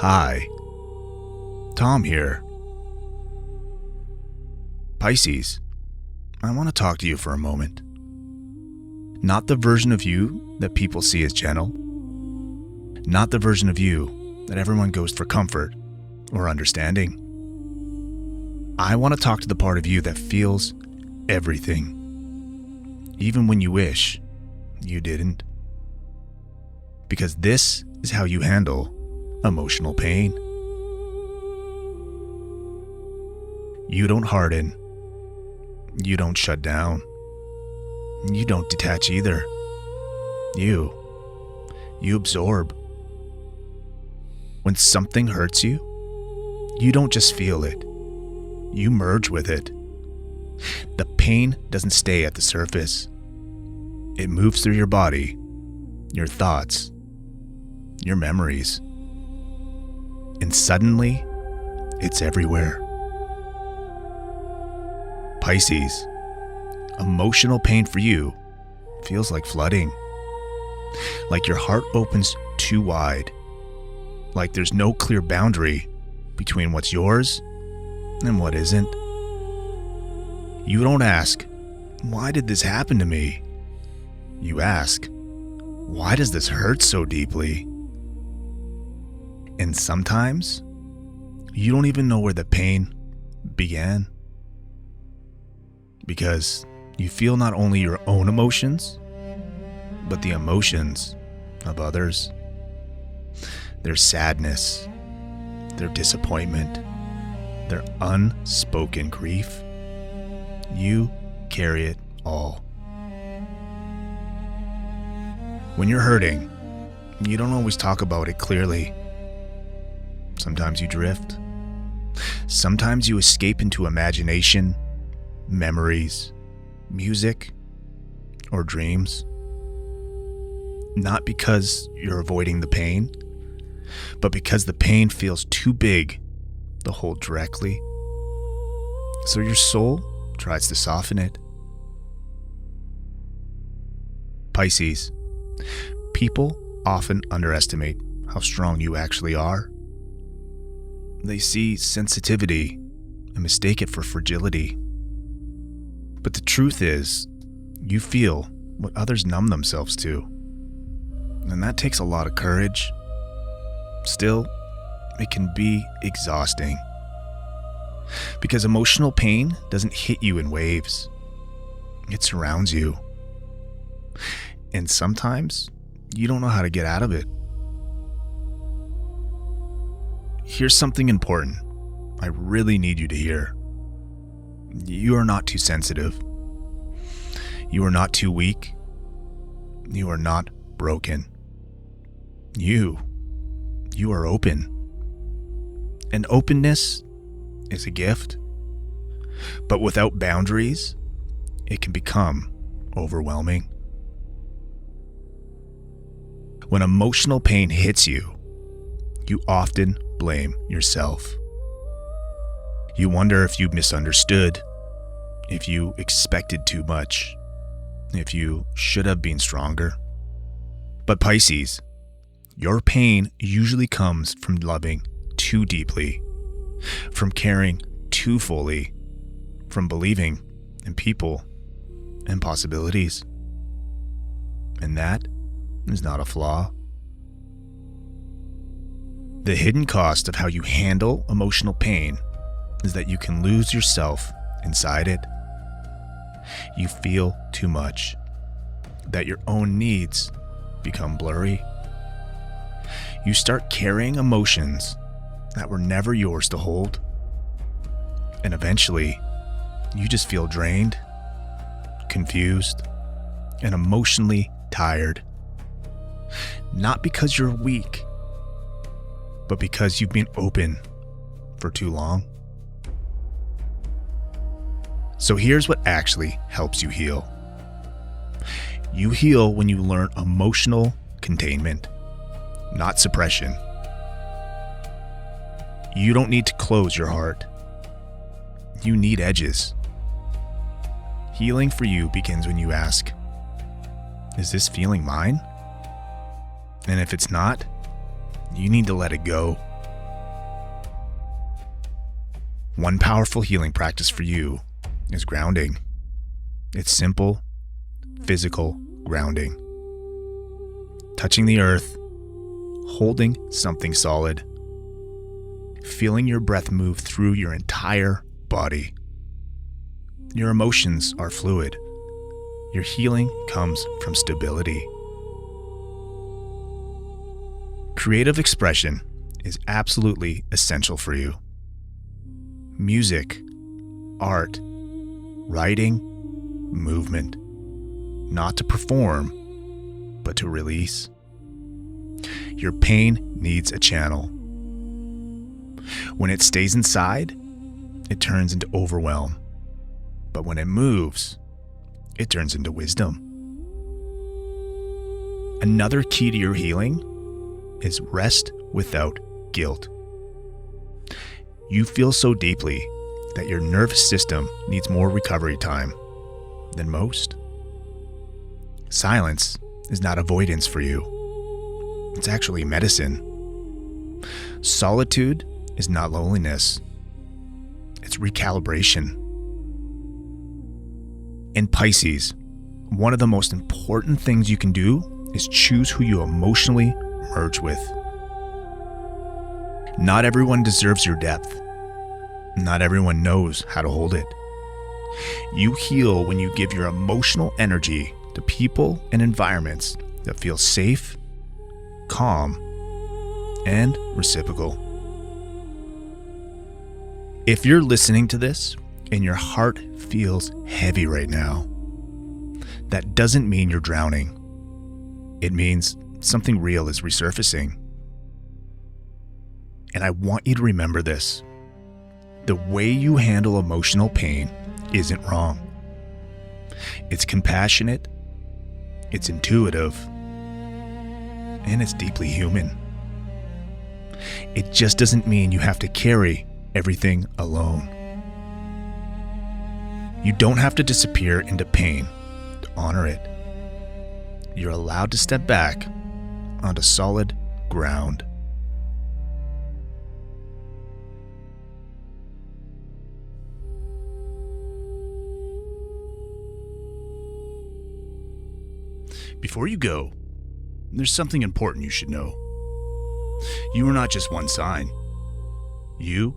Hi, Tom here. Pisces, I want to talk to you for a moment. Not the version of you that people see as gentle. Not the version of you that everyone goes for comfort or understanding. I want to talk to the part of you that feels everything, even when you wish you didn't. Because this is how you handle emotional pain. You don't harden. You don't shut down. You don't detach either. You absorb. When something hurts you, you don't just feel it. You merge with it. The pain doesn't stay at the surface. It moves through your body, your thoughts, your memories. And suddenly, it's everywhere. Pisces, emotional pain for you feels like flooding. Like your heart opens too wide. Like there's no clear boundary between what's yours and what isn't. You don't ask, why did this happen to me? You ask, why does this hurt so deeply? And sometimes, you don't even know where the pain began. Because you feel not only your own emotions, but the emotions of others. Their sadness, their disappointment, their unspoken grief. You carry it all. When you're hurting, you don't always talk about it clearly. Sometimes you drift. Sometimes you escape into imagination, memories, music, or dreams. Not because you're avoiding the pain, but because the pain feels too big to hold directly. So your soul tries to soften it. Pisces, people often underestimate how strong you actually are. They see sensitivity and mistake it for fragility. But the truth is, you feel what others numb themselves to. And that takes a lot of courage. Still, it can be exhausting. Because emotional pain doesn't hit you in waves. It surrounds you. And sometimes, you don't know how to get out of it. Here's something important I really need you to hear. You are not too sensitive. You are not too weak. You are not broken. You are open. And openness is a gift. But without boundaries, it can become overwhelming. When emotional pain hits you, you often blame yourself. You wonder if you misunderstood, if you expected too much, if you should have been stronger. But Pisces, your pain usually comes from loving too deeply, from caring too fully, from believing in people and possibilities. And that is not a flaw. The hidden cost of how you handle emotional pain is that you can lose yourself inside it. You feel too much, that your own needs become blurry. You start carrying emotions that were never yours to hold. And eventually, you just feel drained, confused, and emotionally tired. Not because you're weak, but because you've been open for too long. So here's what actually helps you heal. You heal when you learn emotional containment, not suppression. You don't need to close your heart. You need edges. Healing for you begins when you ask, is this feeling mine? And if it's not, you need to let it go. One powerful healing practice for you is grounding. It's simple, physical grounding. Touching the earth, holding something solid, feeling your breath move through your entire body. Your emotions are fluid. Your healing comes from stability. Creative expression is absolutely essential for you. Music, art, writing, movement, not to perform, but to release. Your pain needs a channel. When it stays inside, it turns into overwhelm. But when it moves, it turns into wisdom. Another key to your healing is rest without guilt. You feel so deeply that your nervous system needs more recovery time than most. Silence is not avoidance for you. It's actually medicine. Solitude is not loneliness. It's recalibration. In Pisces, one of the most important things you can do is choose who you emotionally merge with. Not everyone deserves your depth. Not everyone knows how to hold it. You heal when you give your emotional energy to people and environments that feel safe, calm, and reciprocal. If you're listening to this and your heart feels heavy right now, that doesn't mean you're drowning. It means something real is resurfacing. And I want you to remember this. The way you handle emotional pain isn't wrong. It's compassionate, it's intuitive, and it's deeply human. It just doesn't mean you have to carry everything alone. You don't have to disappear into pain to honor it. You're allowed to step back onto solid ground. Before you go, there's something important you should know. You are not just one sign. You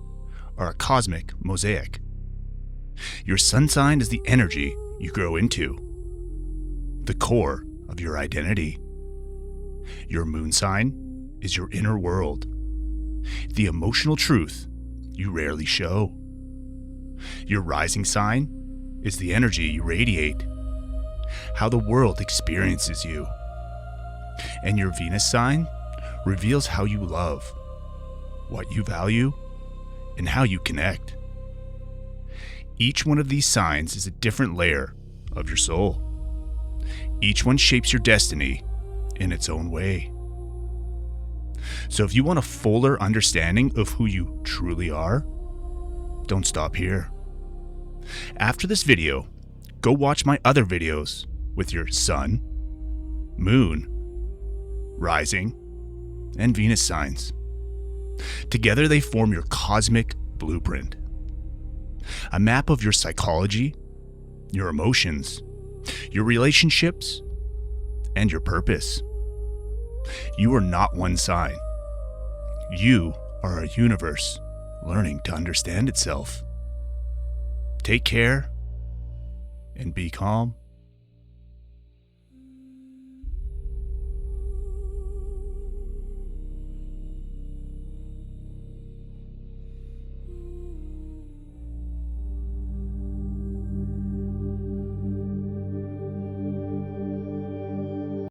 are a cosmic mosaic. Your sun sign is the energy you grow into, the core of your identity. Your moon sign is your inner world, the emotional truth you rarely show. Your rising sign is the energy you radiate, how the world experiences you. And your Venus sign reveals how you love, what you value, and how you connect. Each one of these signs is a different layer of your soul. Each one shapes your destiny in its own way. So if you want a fuller understanding of who you truly are, don't stop here. After this video, go watch my other videos with your sun, moon, rising, and Venus signs. Together they form your cosmic blueprint, a map of your psychology, your emotions, your relationships, and your purpose. You are not one sign. You are a universe learning to understand itself. Take care and be calm.